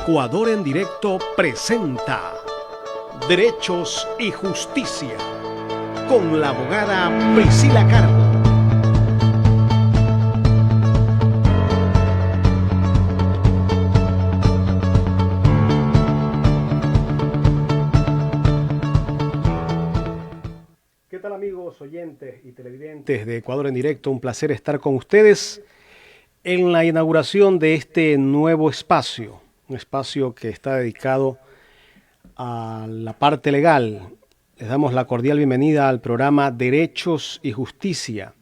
Ecuador en Directo presenta Derechos y Justicia con la abogada Priscila Carbo. ¿Qué tal, amigos oyentes y televidentes de Ecuador en Directo? Un placer estar con ustedes en la inauguración de este nuevo espacio, un espacio que está dedicado a la parte legal. Les damos la cordial bienvenida al programa Derechos y Justicia,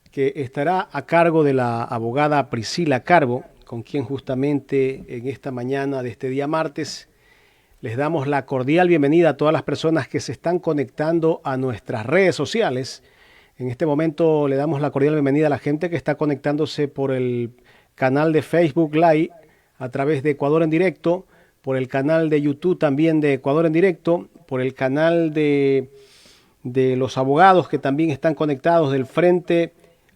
que estará a cargo de la abogada Priscila Carbo, con quien justamente en esta mañana de este día martes les damos la cordial bienvenida a todas las personas que se están conectando a nuestras redes sociales. En este momento le damos la cordial bienvenida a la gente que está conectándose por el canal de Facebook Live a través de Ecuador en Directo, por el canal de YouTube también de Ecuador en Directo, por el canal de los abogados que también están conectados, del Frente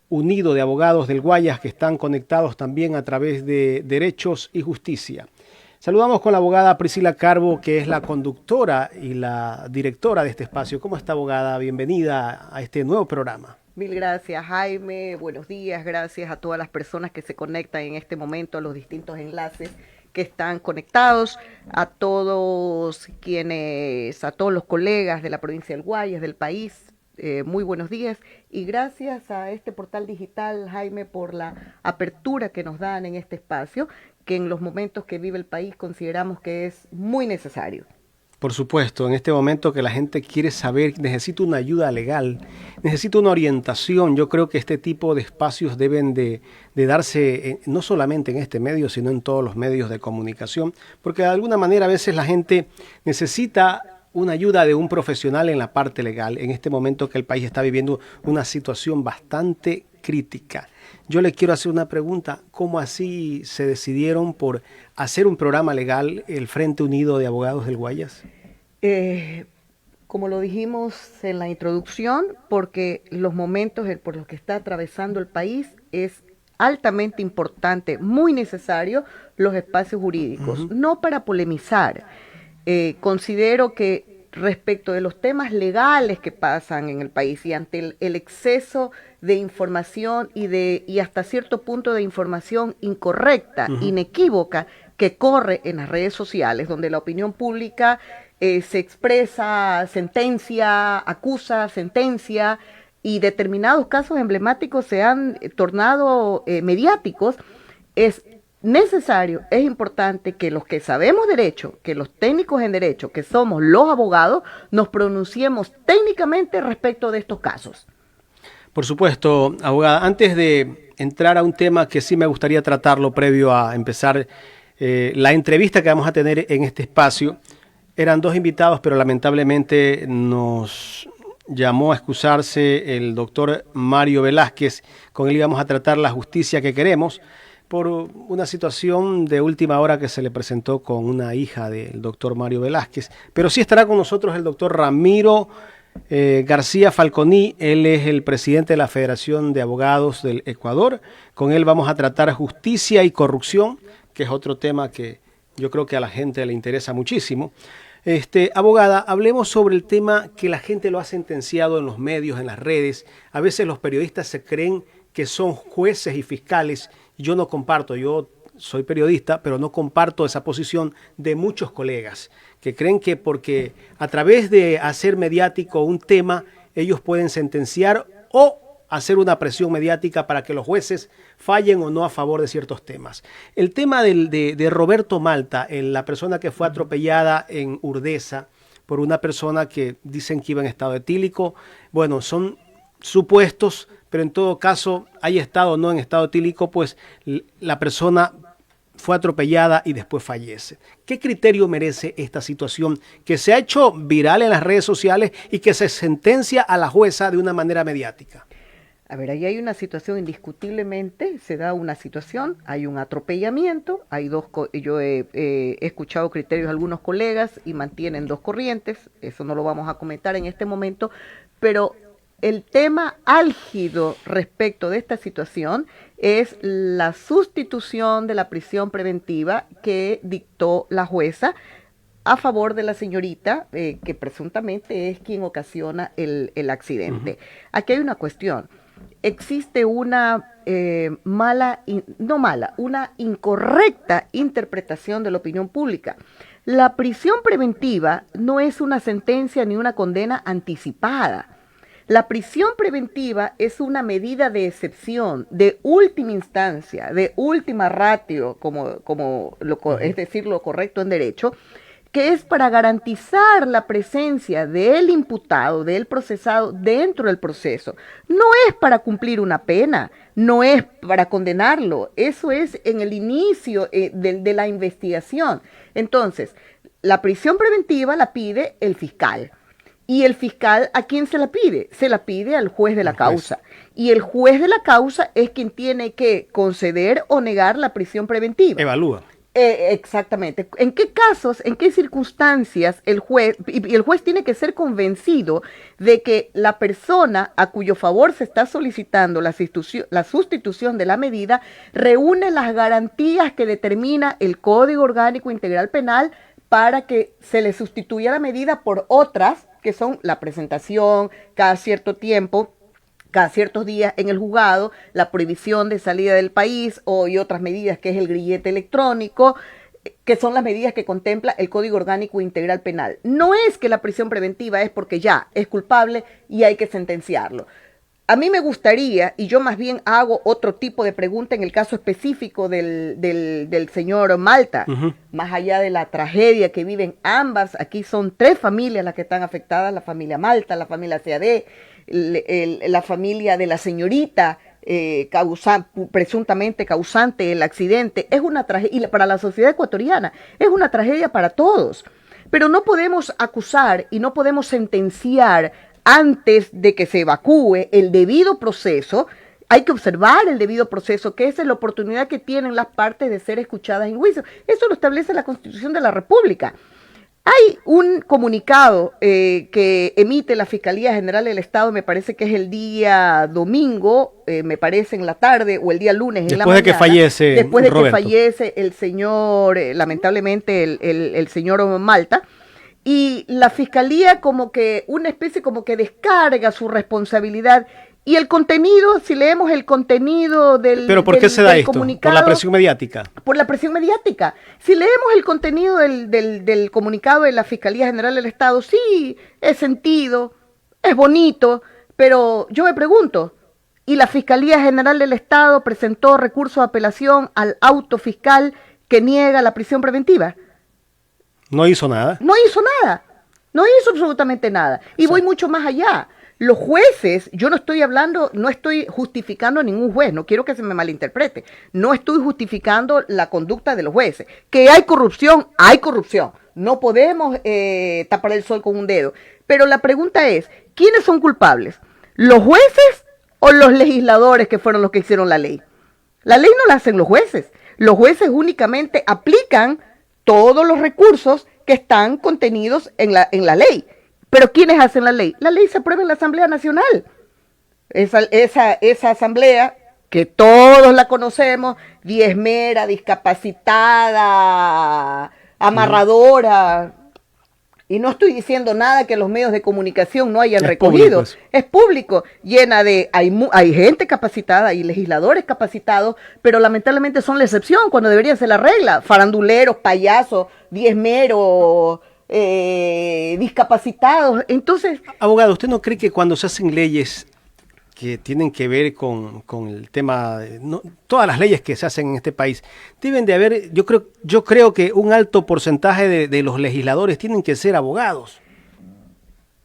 Unido de Abogados del Guayas, que están conectados también a través de Derechos y Justicia. Saludamos con la abogada Priscila Carbo, que es la conductora y la directora de este espacio. ¿Cómo está, abogada? Bienvenida a este nuevo programa. Mil gracias, Jaime. Buenos días. Gracias a todas las personas que se conectan en este momento a los distintos enlaces que están conectados, a todos los colegas de la provincia del Guayas, del país. Muy buenos días y gracias a este portal digital, Jaime, por la apertura que nos dan en este espacio, que en los momentos que vive el país consideramos que es muy necesario. Por supuesto, en este momento que la gente quiere saber, necesita una ayuda legal, necesita una orientación. Yo creo que este tipo de espacios deben de darse no solamente en este medio, sino en todos los medios de comunicación, porque de alguna manera a veces la gente necesita una ayuda de un profesional en la parte legal, en este momento que el país está viviendo una situación bastante crítica. Yo le quiero hacer una pregunta: ¿cómo así se decidieron por hacer un programa legal, el Frente Unido de Abogados del Guayas? Como lo dijimos en la introducción, porque los momentos por los que está atravesando el país es altamente importante, muy necesario los espacios jurídicos, no para polemizar. Considero que respecto de los temas legales que pasan en el país y ante el exceso de información y hasta cierto punto de información incorrecta, inequívoca, que corre en las redes sociales, donde la opinión pública se expresa, sentencia, acusa, sentencia, y determinados casos emblemáticos se han tornado mediáticos, es necesario, es importante que los que sabemos derecho, que los técnicos en derecho, que somos los abogados, nos pronunciemos técnicamente respecto de estos casos. Por supuesto, abogada. Antes de entrar a un tema que sí me gustaría tratarlo previo a empezar la entrevista que vamos a tener en este espacio, eran dos invitados, pero lamentablemente nos llamó a excusarse el doctor Mario Velázquez. Con él íbamos a tratar la justicia que queremos, por una situación de última hora que se le presentó con una hija del doctor Mario Velázquez. Pero sí estará con nosotros el doctor Ramiro García Falconi. Él es el presidente de la Federación de Abogados del Ecuador. Con él vamos a tratar justicia y corrupción, que es otro tema que yo creo que a la gente le interesa muchísimo. Abogada, hablemos sobre el tema que la gente lo ha sentenciado en los medios, en las redes. A veces los periodistas se creen que son jueces y fiscales. Yo no comparto, yo soy periodista, pero no comparto esa posición de muchos colegas que creen que porque a través de hacer mediático un tema, ellos pueden sentenciar o hacer una presión mediática para que los jueces fallen o no a favor de ciertos temas. El tema de Roberto Malta, la persona que fue atropellada en Urdesa por una persona que dicen que iba en estado etílico, bueno, son supuestos, pero en todo caso, haya estado o no en estado etílico, pues la persona fue atropellada y después fallece. ¿Qué criterio merece esta situación que se ha hecho viral en las redes sociales y que se sentencia a la jueza de una manera mediática? A ver, ahí hay una situación indiscutiblemente, se da una situación, hay un atropellamiento, yo he escuchado criterios de algunos colegas y mantienen dos corrientes, eso no lo vamos a comentar en este momento, pero el tema álgido respecto de esta situación es la sustitución de la prisión preventiva que dictó la jueza a favor de la señorita, que presuntamente es quien ocasiona el accidente. Aquí hay una cuestión. Existe una una incorrecta interpretación de la opinión pública. La prisión preventiva no es una sentencia ni una condena anticipada. La prisión preventiva es una medida de excepción, de última instancia, de última ratio, es decir, lo correcto en derecho, que es para garantizar la presencia del imputado, del procesado dentro del proceso. No es para cumplir una pena, no es para condenarlo, eso es en el inicio de la investigación. Entonces, la prisión preventiva la pide el fiscal. ¿Y el fiscal a quién se la pide? Se la pide al juez de la causa. Y el juez de la causa es quien tiene que conceder o negar la prisión preventiva. Evalúa. Exactamente. ¿En qué casos, en qué circunstancias el juez, y el juez tiene que ser convencido de que la persona a cuyo favor se está solicitando la sustitución de la medida reúne las garantías que determina el Código Orgánico Integral Penal para que se le sustituya la medida por otras, que son la presentación cada cierto tiempo, cada ciertos días en el juzgado, la prohibición de salida del país y otras medidas que es el grillete electrónico, que son las medidas que contempla el Código Orgánico Integral Penal. No es que la prisión preventiva es porque ya es culpable y hay que sentenciarlo. A mí me gustaría, y yo más bien hago otro tipo de pregunta en el caso específico del señor Malta, más allá de la tragedia que viven ambas, aquí son 3 familias las que están afectadas, la familia Malta, la familia CAD, la familia de la señorita presuntamente causante del accidente. Es una tragedia, y para la sociedad ecuatoriana es una tragedia para todos, pero no podemos acusar y no podemos sentenciar antes de que se evacúe el debido proceso. Hay que observar el debido proceso, que esa es la oportunidad que tienen las partes de ser escuchadas en juicio. Eso lo establece la Constitución de la República. Hay un comunicado que emite la Fiscalía General del Estado, me parece que es el día domingo, me parece en la tarde, o el día lunes en la mañana. Después de que fallece el señor, lamentablemente el señor Malta. Y la Fiscalía como que una especie como que descarga su responsabilidad. Y el contenido, si leemos el contenido ¿Pero por qué se da esto? ¿Por la presión mediática? Por la presión mediática. Si leemos el contenido del comunicado de la Fiscalía General del Estado, sí, es sentido, es bonito, pero yo me pregunto, ¿y la Fiscalía General del Estado presentó recurso de apelación al auto fiscal que niega la prisión preventiva? No hizo nada. No hizo nada. No hizo absolutamente nada. Y voy mucho más allá. Los jueces, yo no estoy justificando a ningún juez, no quiero que se me malinterprete. No estoy justificando la conducta de los jueces. Que hay corrupción, hay corrupción. No podemos tapar el sol con un dedo. Pero la pregunta es, ¿quiénes son culpables? ¿Los jueces o los legisladores que fueron los que hicieron la ley? La ley no la hacen los jueces. Los jueces únicamente aplican todos los recursos que están contenidos en la ley. Pero ¿quiénes hacen la ley? La ley se aprueba en la Asamblea Nacional. Esa asamblea, que todos la conocemos, diezmera, discapacitada, amarradora. Y no estoy diciendo nada que los medios de comunicación no hayan recogido. Es público, llena de... Hay gente capacitada, hay legisladores capacitados, pero lamentablemente son la excepción cuando debería ser la regla. Faranduleros, payasos, diezmeros, discapacitados. Entonces... Abogado, ¿usted no cree que cuando se hacen leyes que tienen que ver con el tema, todas las leyes que se hacen en este país, deben de haber, yo creo que un alto porcentaje de los legisladores tienen que ser abogados?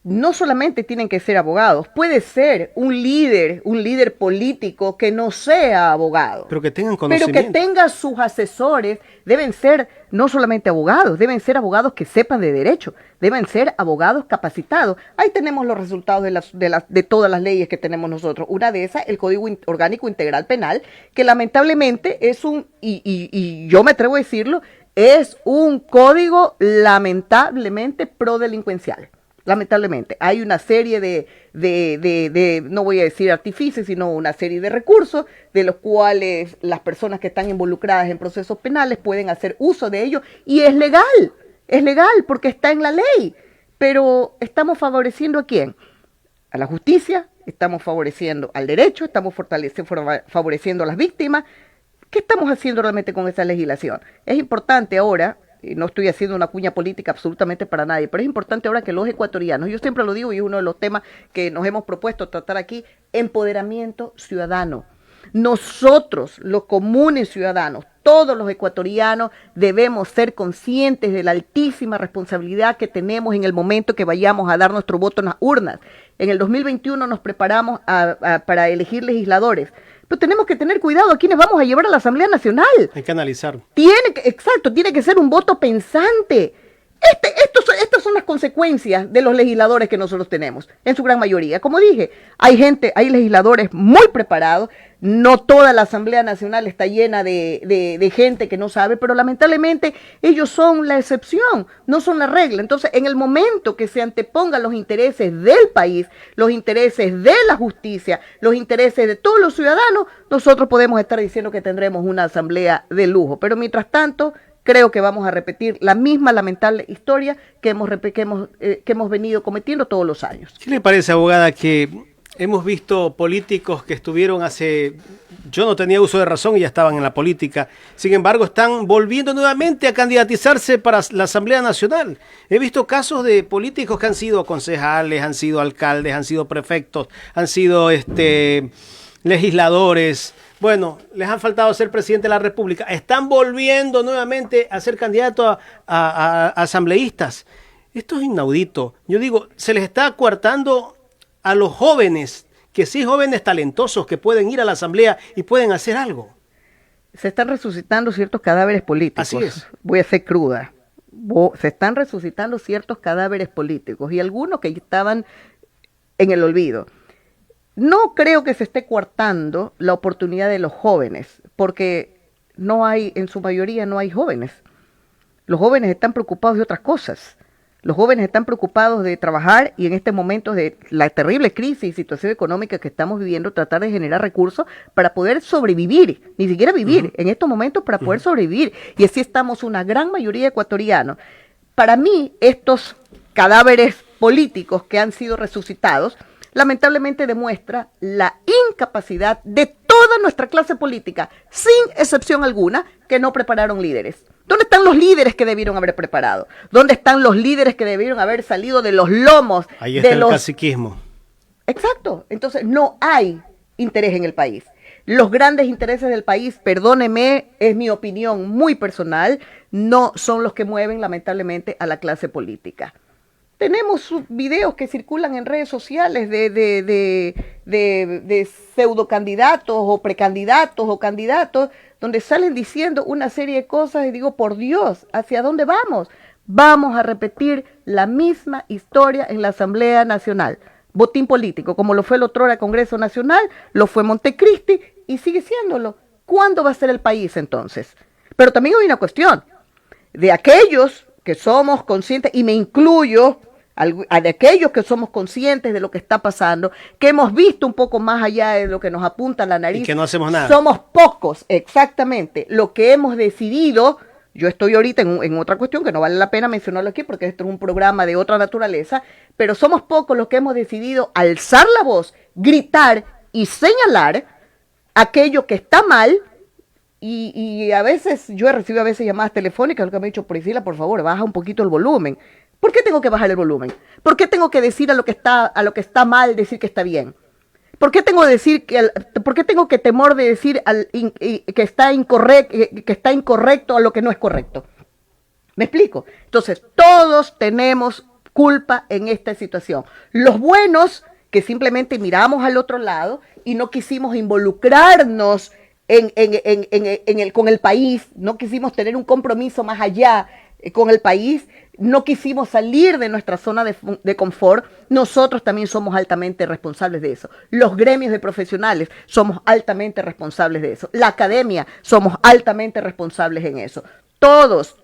No solamente tienen que ser abogados, puede ser un líder político que no sea abogado. Pero que tengan conocimiento. Pero que tenga sus asesores, deben ser no solamente abogados, deben ser abogados que sepan de derecho, deben ser abogados capacitados. Ahí tenemos los resultados de todas las leyes que tenemos nosotros. Una de esas, el Código Orgánico Integral Penal, que lamentablemente es y yo me atrevo a decirlo, es un código lamentablemente prodelincuencial. lamentablemente. Hay una serie no voy a decir artificios, sino una serie de recursos de los cuales las personas que están involucradas en procesos penales pueden hacer uso de ellos y es legal porque está en la ley. Pero ¿estamos favoreciendo a quién? A la justicia, estamos favoreciendo al derecho, estamos favoreciendo a las víctimas. ¿Qué estamos haciendo realmente con esa legislación? Es importante ahora, y no estoy haciendo una cuña política absolutamente para nadie, pero es importante ahora que los ecuatorianos, yo siempre lo digo y es uno de los temas que nos hemos propuesto tratar aquí, empoderamiento ciudadano. Nosotros, los comunes ciudadanos, todos los ecuatorianos debemos ser conscientes de la altísima responsabilidad que tenemos en el momento que vayamos a dar nuestro voto en las urnas. En el 2021 nos preparamos para elegir legisladores, pero tenemos que tener cuidado a quienes vamos a llevar a la Asamblea Nacional. Hay que analizar. Tiene que ser un voto pensante. Estas son las consecuencias de los legisladores que nosotros tenemos, en su gran mayoría. Como dije, hay legisladores muy preparados, no toda la Asamblea Nacional está llena de gente que no sabe, pero lamentablemente ellos son la excepción, no son la regla. Entonces, en el momento que se antepongan los intereses del país, los intereses de la justicia, los intereses de todos los ciudadanos, nosotros podemos estar diciendo que tendremos una asamblea de lujo. Pero mientras tanto, creo que vamos a repetir la misma lamentable historia que hemos venido cometiendo todos los años. ¿Qué le parece, abogada, que hemos visto políticos que estuvieron yo no tenía uso de razón y ya estaban en la política, sin embargo están volviendo nuevamente a candidatizarse para la Asamblea Nacional? He visto casos de políticos que han sido concejales, han sido alcaldes, han sido prefectos, han sido legisladores. Bueno, les han faltado ser presidente de la República. Están volviendo nuevamente a ser candidatos a asambleístas. Esto es inaudito. Yo digo, se les está coartando a los jóvenes, que sí, jóvenes talentosos que pueden ir a la asamblea y pueden hacer algo. Se están resucitando ciertos cadáveres políticos. Así es. Voy a ser cruda. Se están resucitando ciertos cadáveres políticos y algunos que estaban en el olvido. No creo que se esté coartando la oportunidad de los jóvenes, porque en su mayoría no hay jóvenes. Los jóvenes están preocupados de otras cosas. Los jóvenes están preocupados de trabajar y en este momento de la terrible crisis y situación económica que estamos viviendo, tratar de generar recursos para poder sobrevivir, ni siquiera vivir, en estos momentos para poder sobrevivir. Y así estamos una gran mayoría de ecuatorianos. Para mí, estos cadáveres políticos que han sido resucitados, lamentablemente demuestra la incapacidad de toda nuestra clase política, sin excepción alguna, que no prepararon líderes. ¿Dónde están los líderes que debieron haber preparado? ¿Dónde están los líderes que debieron haber salido de los lomos? Ahí está el caciquismo. Exacto. Entonces no hay interés en el país. Los grandes intereses del país, perdóneme, es mi opinión muy personal, no son los que mueven lamentablemente a la clase política. Tenemos videos que circulan en redes sociales de pseudocandidatos o precandidatos o candidatos donde salen diciendo una serie de cosas y digo, por Dios, ¿hacia dónde vamos? Vamos a repetir la misma historia en la Asamblea Nacional. Botín político, como lo fue el otrora Congreso Nacional, lo fue Montecristi y sigue siéndolo. ¿Cuándo va a ser el país entonces? Pero también hay una cuestión de aquellos que somos conscientes, y me incluyo, de aquellos que somos conscientes de lo que está pasando, que hemos visto un poco más allá de lo que nos apunta la nariz. Y que no hacemos nada. Somos pocos, exactamente. Lo que hemos decidido, yo estoy ahorita en otra cuestión que no vale la pena mencionarlo aquí porque esto es un programa de otra naturaleza, pero somos pocos los que hemos decidido alzar la voz, gritar y señalar aquello que está mal. Y a veces, yo he recibido a veces llamadas telefónicas, lo que me ha dicho, Priscila, por favor, baja un poquito el volumen. ¿Por qué tengo que bajar el volumen? ¿Por qué tengo que decir a lo que está mal, decir que está bien? ¿Por qué tengo que temor de decir que está incorrecto a lo que no es correcto? ¿Me explico? Entonces, todos tenemos culpa en esta situación. Los buenos, que simplemente miramos al otro lado y no quisimos involucrarnos con el país, no quisimos tener un compromiso más allá con el país, no quisimos salir de nuestra zona de confort. Nosotros también somos altamente responsables de eso. Los gremios de profesionales somos altamente responsables de eso. La academia somos altamente responsables en eso. Todos,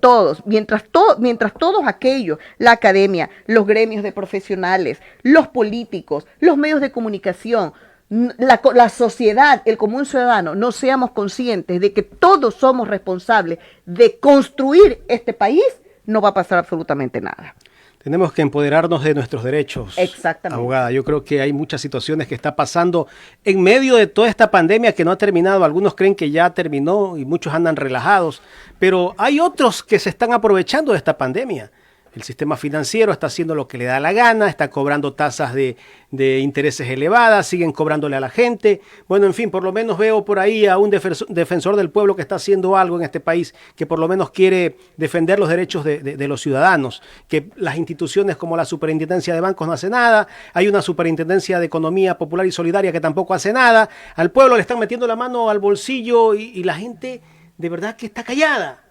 mientras todos aquellos, la academia, los gremios de profesionales, los políticos, los medios de comunicación, la sociedad, el común ciudadano, no seamos conscientes de que todos somos responsables de construir este país, no va a pasar absolutamente nada. Tenemos que empoderarnos de nuestros derechos. Exactamente. Abogada, yo creo que hay muchas situaciones que está pasando en medio de toda esta pandemia que no ha terminado. Algunos creen que ya terminó y muchos andan relajados, pero hay otros que se están aprovechando de esta pandemia. El sistema financiero está haciendo lo que le da la gana, está cobrando tasas de intereses elevadas, siguen cobrándole a la gente. Bueno, en fin, por lo menos veo por ahí a un defensor del pueblo que está haciendo algo en este país, que por lo menos quiere defender los derechos de los ciudadanos, que las instituciones como la Superintendencia de Bancos no hace nada, hay una Superintendencia de Economía Popular y Solidaria que tampoco hace nada, al pueblo le están metiendo la mano al bolsillo y la gente de verdad que está callada.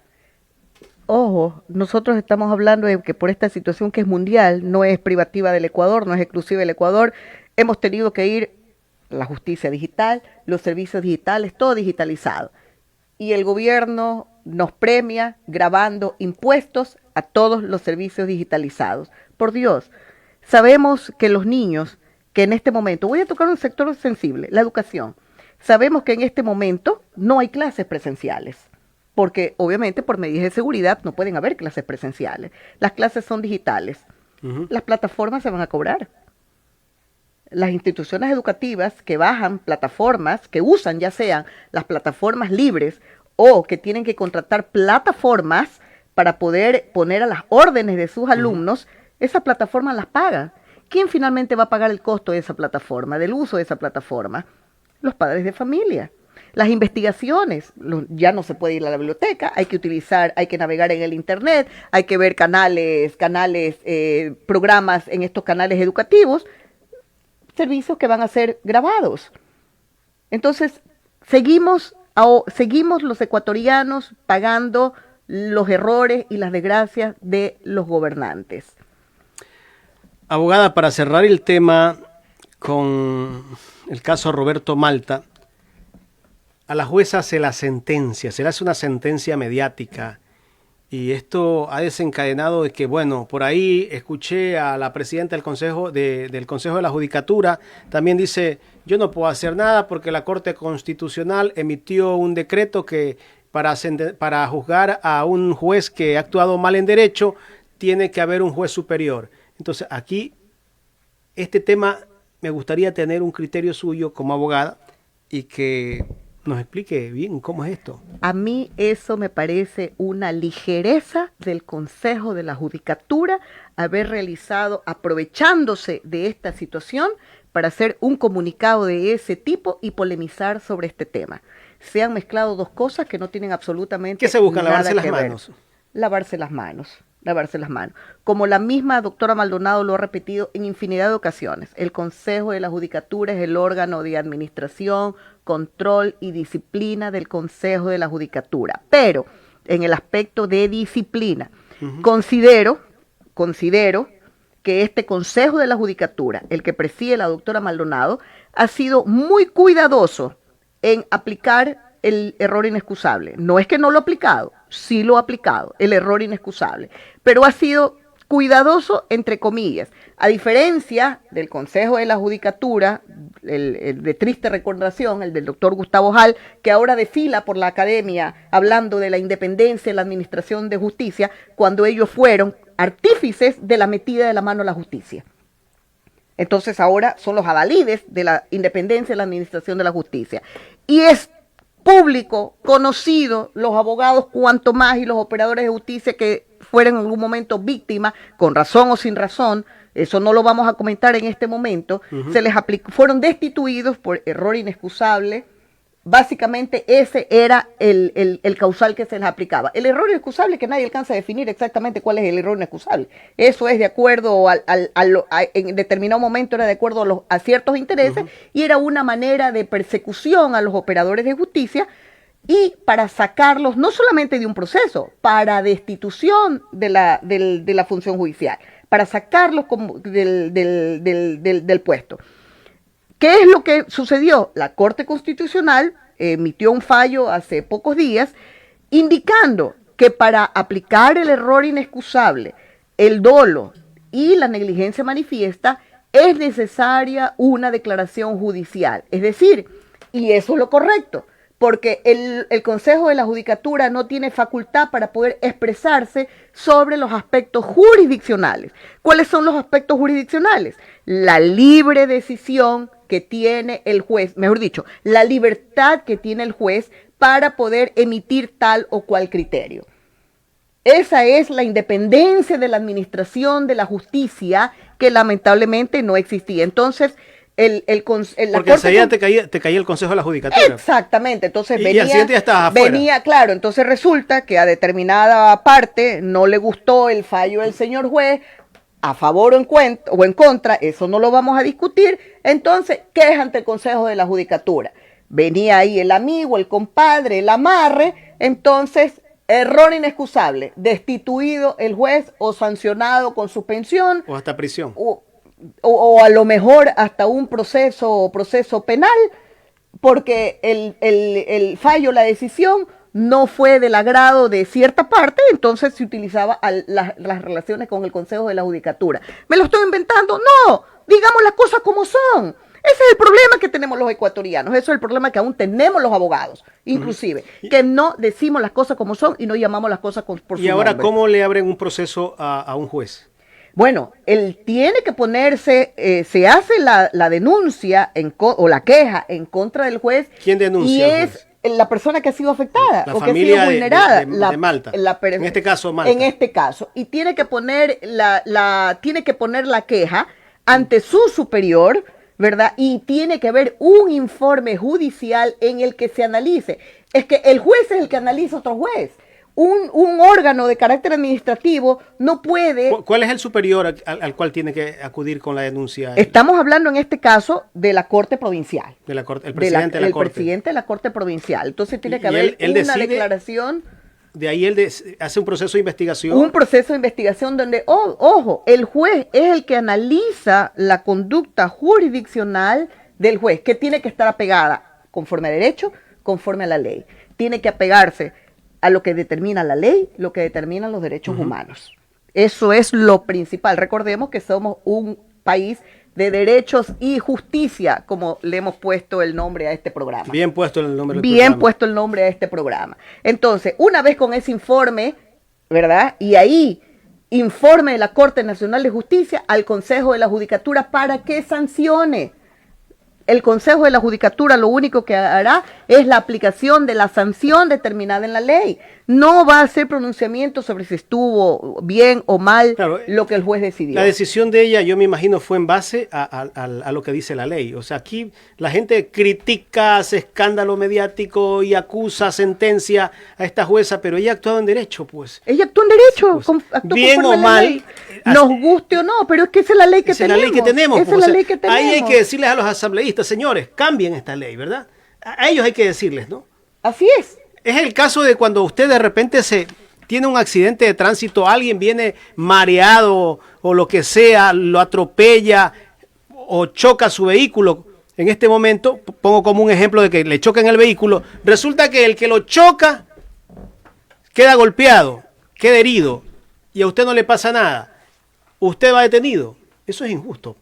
Ojo, nosotros estamos hablando de que por esta situación que es mundial, no es privativa del Ecuador, no es exclusiva del Ecuador, hemos tenido que ir a la justicia digital, los servicios digitales, todo digitalizado. Y el gobierno nos premia grabando impuestos a todos los servicios digitalizados. Por Dios, sabemos que los niños, que en este momento, voy a tocar un sector sensible, la educación, sabemos que en este momento no hay clases presenciales. Porque obviamente por medidas de seguridad no pueden haber clases presenciales. Las clases son digitales. Las plataformas se van a cobrar. Las instituciones educativas que bajan plataformas, que usan ya sean las plataformas libres o que tienen que contratar plataformas para poder poner a las órdenes de sus alumnos, esas plataformas las pagan. ¿Quién finalmente va a pagar el costo de esa plataforma, del uso de esa plataforma? Los padres de familia. Las investigaciones, ya no se puede ir a la biblioteca, hay que navegar en el internet, hay que ver programas en estos canales educativos, servicios que van a ser grabados. Entonces, seguimos los ecuatorianos pagando los errores y las desgracias de los gobernantes. Abogada, para cerrar el tema con el caso Roberto Malta, a la jueza se le hace una sentencia mediática y esto ha desencadenado de que, bueno, por ahí escuché a la presidenta del Consejo de la Judicatura, también dice, yo no puedo hacer nada porque la Corte Constitucional emitió un decreto que para juzgar a un juez que ha actuado mal en derecho, tiene que haber un juez superior. Entonces, aquí, este tema, me gustaría tener un criterio suyo como abogada y que nos explique bien cómo es esto. A mí eso me parece una ligereza del Consejo de la Judicatura haber realizado, aprovechándose de esta situación, para hacer un comunicado de ese tipo y polemizar sobre este tema. Se han mezclado dos cosas que no tienen absolutamente ¿qué se busca? nada ¿Lavarse las que ver. manos? Lavarse las manos. Como la misma doctora Maldonado lo ha repetido en infinidad de ocasiones, el Consejo de la Judicatura es el órgano de administración, control y disciplina del Consejo de la Judicatura. Pero en el aspecto de disciplina, considero que este Consejo de la Judicatura, el que preside la doctora Maldonado, ha sido muy cuidadoso en aplicar el error inexcusable. No es que no lo ha aplicado, sí lo ha aplicado, el error inexcusable, pero ha sido cuidadoso entre comillas, a diferencia del Consejo de la Judicatura, el de triste recordación, el del doctor Gustavo Jal, que ahora desfila por la academia hablando de la independencia de la administración de justicia, cuando ellos fueron artífices de la metida de la mano a la justicia. Entonces ahora son los adalides de la independencia de la administración de la justicia. Y es público, conocido, los abogados cuanto más y los operadores de justicia que fueron en algún momento víctimas, con razón o sin razón, eso no lo vamos a comentar en este momento, se les fueron destituidos por error inexcusable. Básicamente ese era el causal que se les aplicaba. El error inexcusable, que nadie alcanza a definir exactamente cuál es el error inexcusable. Eso es de acuerdo en determinado momento era de acuerdo a ciertos intereses y era una manera de persecución a los operadores de justicia y para sacarlos no solamente de un proceso, para destitución de la función judicial, para sacarlos del puesto. ¿Qué es lo que sucedió? La Corte Constitucional emitió un fallo hace pocos días indicando que para aplicar el error inexcusable, el dolo y la negligencia manifiesta, es necesaria una declaración judicial. Es decir, y eso es lo correcto, porque el Consejo de la Judicatura no tiene facultad para poder expresarse sobre los aspectos jurisdiccionales. ¿Cuáles son los aspectos jurisdiccionales? La libre decisión que tiene el juez, mejor dicho, la libertad que tiene el juez para poder emitir tal o cual criterio. Esa es la independencia de la administración de la justicia que lamentablemente no existía. Entonces, porque enseguida te caía el Consejo de la Judicatura. Exactamente, entonces y al siguiente ya estabas afuera. Claro, entonces resulta que a determinada parte no le gustó el fallo del señor juez, a favor o en contra, eso no lo vamos a discutir, entonces queja ante el Consejo de la Judicatura. Venía ahí el amigo, el compadre, el amarre, entonces error inexcusable, destituido el juez o sancionado con suspensión. O hasta prisión. O a lo mejor hasta un proceso penal, porque el fallo, la decisión, no fue del agrado de cierta parte, entonces se utilizaba las relaciones con el Consejo de la Judicatura. ¿Me lo estoy inventando? No, digamos las cosas como son. Ese es el problema que tenemos los ecuatorianos, eso es el problema que aún tenemos los abogados, inclusive, que no decimos las cosas como son y no llamamos las cosas por su nombre. ¿Y ahora cómo le abren un proceso a un juez? Bueno, él tiene que ponerse, se hace la denuncia o la queja en contra del juez. ¿Quién denuncia? Y es la persona que ha sido afectada la o que ha familia sido vulnerada. De Malta. En este caso, Malta. En este caso. Y tiene que poner tiene que poner la queja ante su superior, ¿verdad? Y tiene que haber un informe judicial en el que se analice. Es que el juez es el que analiza otro juez. Un órgano de carácter administrativo no puede... ¿Cuál es el superior al cual tiene que acudir con la denuncia? Estamos hablando en este caso de la Corte Provincial. El presidente de la Corte. El presidente de la Corte Provincial. Entonces tiene que haber una declaración... De ahí él hace un proceso de investigación. Un proceso de investigación donde, ojo, el juez es el que analiza la conducta jurisdiccional del juez, que tiene que estar apegada conforme a derecho, conforme a la ley. Tiene que apegarse a lo que determina la ley, lo que determinan los derechos humanos. Eso es lo principal. Recordemos que somos un país de derechos y justicia, como le hemos puesto el nombre a este programa. Bien puesto el nombre. Bien puesto el nombre a este programa. Entonces, una vez con ese informe, ¿verdad? Y ahí, informe de la Corte Nacional de Justicia al Consejo de la Judicatura para que sancione. El Consejo de la Judicatura lo único que hará es la aplicación de la sanción determinada en la ley. No va a hacer pronunciamiento sobre si estuvo bien o mal lo que el juez decidió. La decisión de ella, yo me imagino, fue en base a lo que dice la ley. O sea, aquí la gente critica, hace escándalo mediático y acusa, sentencia a esta jueza, pero ella ha actuado en derecho, pues. Ella actuó en derecho, sí, pues, bien o mal. Nos guste o no, pero es que esa es la ley que tenemos. Esa es la ley que tenemos. Esa es la ley que tenemos. Ahí hay que decirles a los asambleístas, señores, cambien esta ley, ¿verdad? A ellos hay que decirles, ¿no? Así es. Es el caso de cuando usted de repente tiene un accidente de tránsito, alguien viene mareado o lo que sea, lo atropella o choca su vehículo. En este momento, pongo como un ejemplo de que le chocan el vehículo, resulta que el que lo choca queda golpeado, queda herido y a usted no le pasa nada. Usted va detenido. Eso es injusto.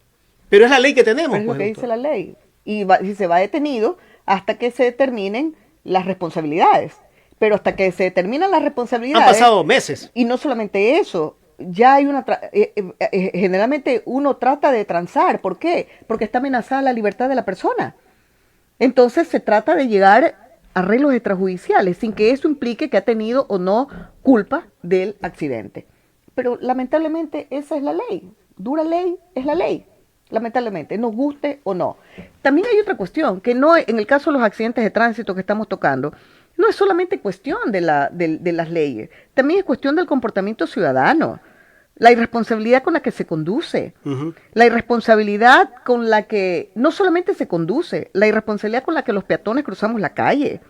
Pero es la ley que tenemos. Pero es lo que dice la ley. Y se va detenido hasta que se determinen las responsabilidades. Pero hasta que se determinan las responsabilidades... Han pasado meses. Y no solamente eso, ya hay generalmente uno trata de transar. ¿Por qué? Porque está amenazada la libertad de la persona. Entonces se trata de llegar a arreglos extrajudiciales sin que eso implique que ha tenido o no culpa del accidente. Pero lamentablemente esa es la ley. Dura ley es la ley. Lamentablemente, nos guste o no. También hay otra cuestión, que no, en el caso de los accidentes de tránsito que estamos tocando, no es solamente cuestión de las leyes, también es cuestión del comportamiento ciudadano, la irresponsabilidad con la que se conduce, la irresponsabilidad con la que no solamente se conduce, la irresponsabilidad con la que los peatones cruzamos la calle,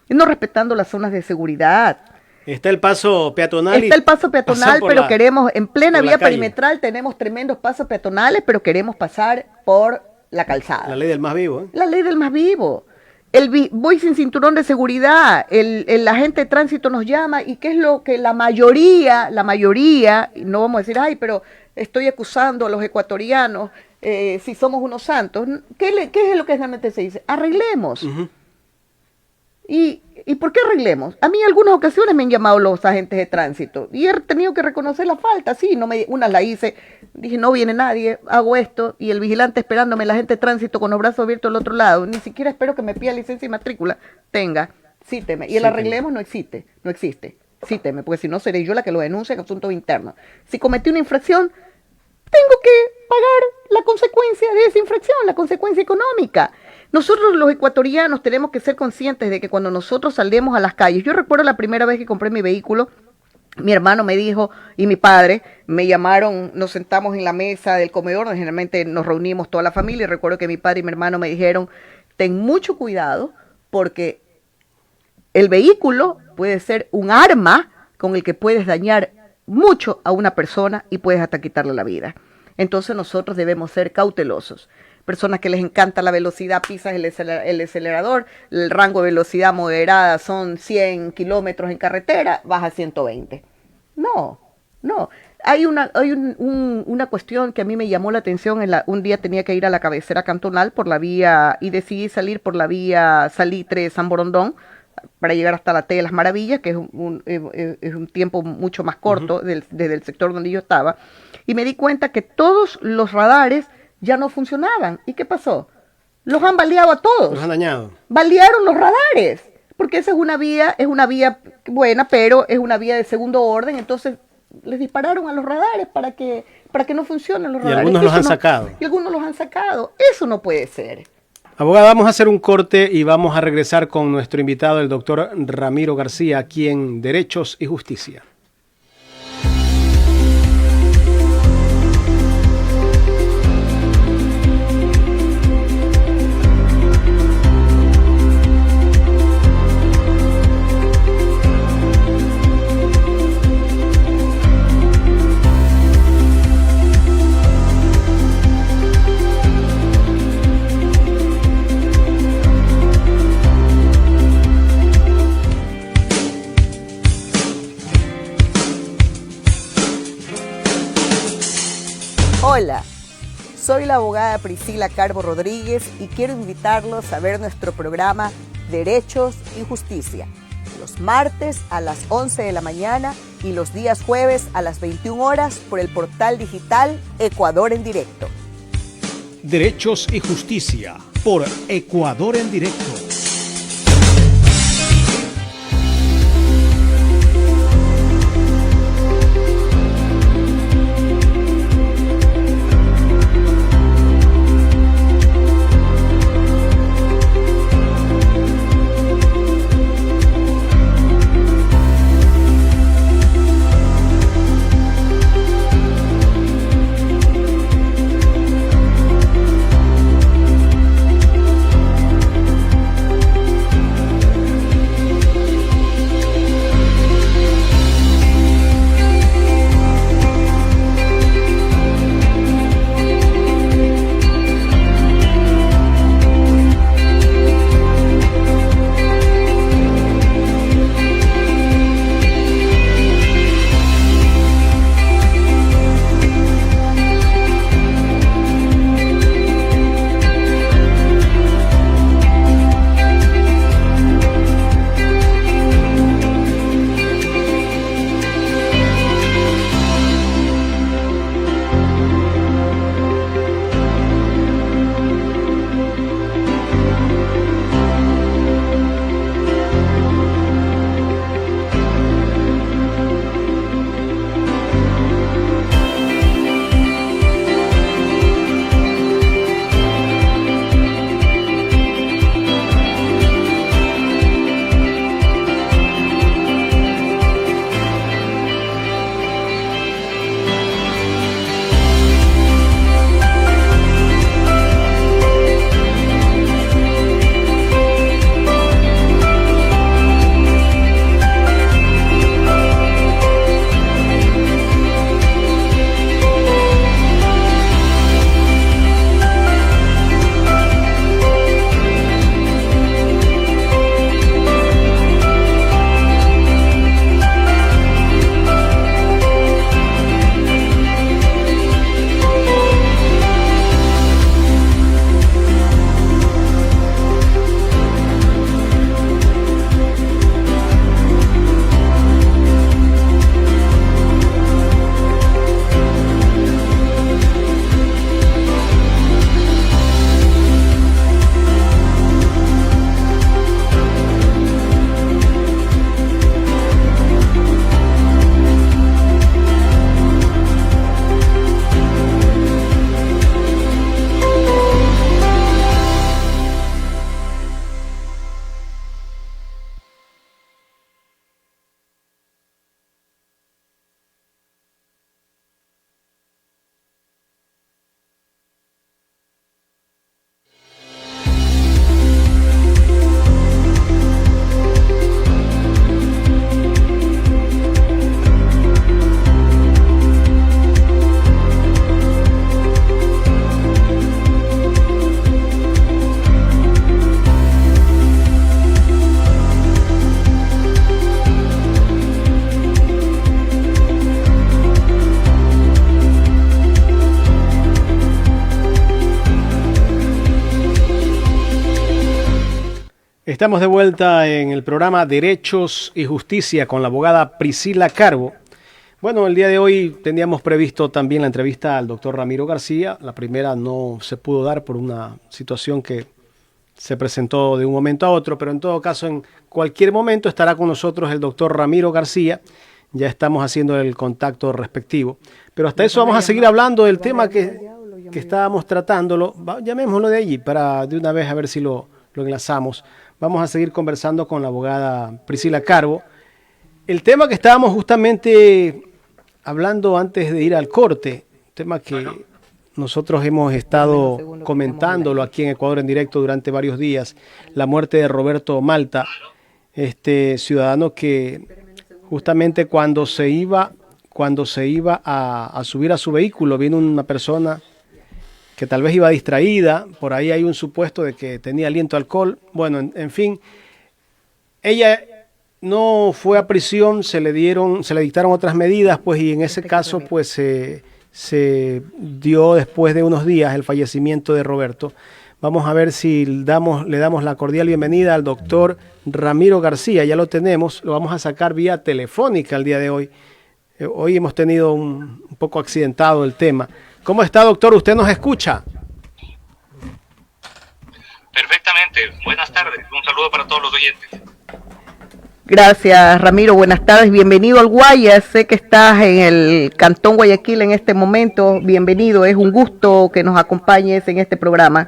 no respetando las zonas de seguridad. Está el paso peatonal. Está el paso peatonal, pero queremos, en plena vía perimetral, tenemos tremendos pasos peatonales, pero queremos pasar por la calzada. La ley del más vivo. La ley del más vivo. Voy sin cinturón de seguridad, el agente de tránsito nos llama y qué es lo que la mayoría, no vamos a decir, ay, pero estoy acusando a los ecuatorianos, si somos unos santos, ¿qué es lo que realmente se dice? Arreglemos. ¿Y por qué arreglemos? A mí en algunas ocasiones me han llamado los agentes de tránsito y he tenido que reconocer la falta, sí, una la hice, dije no viene nadie, hago esto y el vigilante esperándome, el agente de tránsito con los brazos abiertos al otro lado, ni siquiera espero que me pida licencia y matrícula, cíteme, y el arreglemos no existe, cíteme, porque si no seré yo la que lo denuncie en asuntos internos. Si cometí una infracción, tengo que pagar la consecuencia de esa infracción, la consecuencia económica. Nosotros los ecuatorianos tenemos que ser conscientes de que cuando nosotros salimos a las calles, yo recuerdo la primera vez que compré mi vehículo, mi hermano me dijo y mi padre me llamaron, nos sentamos en la mesa del comedor, donde generalmente nos reunimos toda la familia, y recuerdo que mi padre y mi hermano me dijeron, ten mucho cuidado porque el vehículo puede ser un arma con el que puedes dañar mucho a una persona y puedes hasta quitarle la vida. Entonces nosotros debemos ser cautelosos. Personas que les encanta la velocidad, pisas el acelerador, el rango de velocidad moderada son 100 kilómetros en carretera, vas a 120. No. Hay una cuestión que a mí me llamó la atención. Un día tenía que ir a la cabecera cantonal por la vía, y decidí salir por la vía Salitre-San Borondón, para llegar hasta la T de las Maravillas, que es un tiempo mucho más corto desde el sector donde yo estaba, y me di cuenta que todos los radares ya no funcionaban. ¿Y qué pasó? Los han baleado a todos. Los han dañado. Balearon los radares, porque esa es una vía buena, pero es una vía de segundo orden, entonces les dispararon a los radares para que no funcionen los radares. Y algunos los han sacado. Y algunos los han sacado. Eso no puede ser. Abogada, vamos a hacer un corte y vamos a regresar con nuestro invitado, el doctor Ramiro García, aquí en Derechos y Justicia. Hola, soy la abogada Priscila Carbo Rodríguez y quiero invitarlos a ver nuestro programa Derechos y Justicia, los martes a las 11 de la mañana y los días jueves a las 21 horas por el portal digital Ecuador en Directo. Derechos y Justicia por Ecuador en Directo. Estamos de vuelta en el programa Derechos y Justicia con la abogada Priscila Carbo. Bueno, el día de hoy teníamos previsto también la entrevista al doctor Ramiro García. La primera no se pudo dar por una situación que se presentó de un momento a otro, pero en todo caso, en cualquier momento estará con nosotros el doctor Ramiro García. Ya estamos haciendo el contacto respectivo. Pero hasta eso vamos a seguir hablando del tema que estábamos tratándolo. Llamémoslo de allí para de una vez a ver si lo enlazamos. Vamos a seguir conversando con la abogada Priscila Carbo. El tema que estábamos justamente hablando antes de ir al corte, tema que nosotros hemos estado comentándolo aquí en Ecuador en directo durante varios días, la muerte de Roberto Malta, este ciudadano que justamente cuando se iba a subir a su vehículo, vino una persona que tal vez iba distraída, por ahí hay un supuesto de que tenía aliento a alcohol. Bueno, en fin, ella no fue a prisión, se le dictaron otras medidas, pues, y en ese caso, pues, se dio después de unos días el fallecimiento de Roberto. Vamos a ver si le damos la cordial bienvenida al doctor Ramiro García. Ya lo tenemos, lo vamos a sacar vía telefónica el día de hoy. Hoy hemos tenido un poco accidentado el tema. ¿Cómo está, doctor? ¿Usted nos escucha? Perfectamente. Buenas tardes. Un saludo para todos los oyentes. Gracias, Ramiro. Buenas tardes. Bienvenido al Guayas. Sé que estás en el Cantón Guayaquil en este momento. Bienvenido. Es un gusto que nos acompañes en este programa.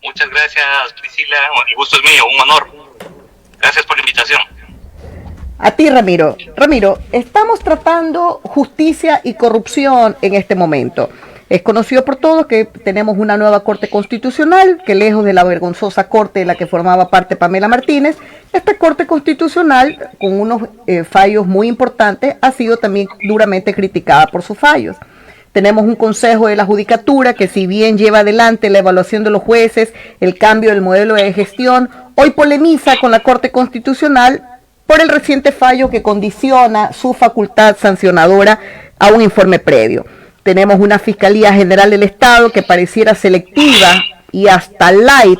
Muchas gracias, Priscila. El gusto es mío. Un honor. Gracias por la invitación. A ti, Ramiro. Ramiro, estamos tratando justicia y corrupción en este momento. Es conocido por todos que tenemos una nueva Corte Constitucional, que lejos de la vergonzosa Corte de la que formaba parte Pamela Martínez, esta Corte Constitucional, con unos fallos muy importantes, ha sido también duramente criticada por sus fallos. Tenemos un Consejo de la Judicatura que, si bien lleva adelante la evaluación de los jueces, el cambio del modelo de gestión, hoy polemiza con la Corte Constitucional por el reciente fallo que condiciona su facultad sancionadora a un informe previo. Tenemos una Fiscalía General del Estado que pareciera selectiva y hasta light